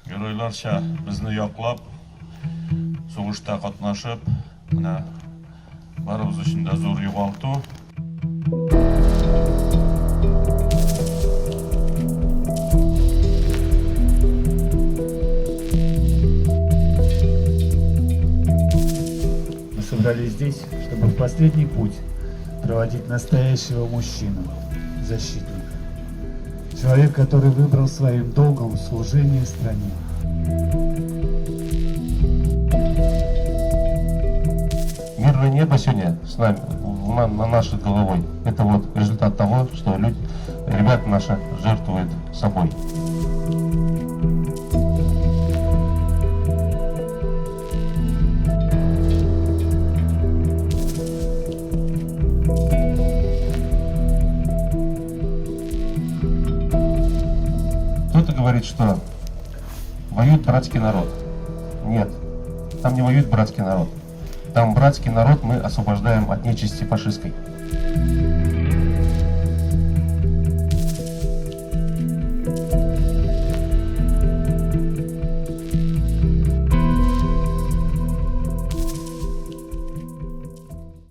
Геройларча бізні яқлап, соғышта қатнашып, барыбыз үшін де зор юғалту. Мы собрались здесь, чтобы в последний путь проводить настоящего мужчину, защитника. Человек, который выбрал своим долгом служение стране. Мирное небо сегодня с нами, на нашей головой. Это вот результат того, что ребята наши жертвуют собой. Кто-то говорит, что воюет братский народ. Нет, там не воюет братский народ. Там братский народ мы освобождаем от нечисти фашистской.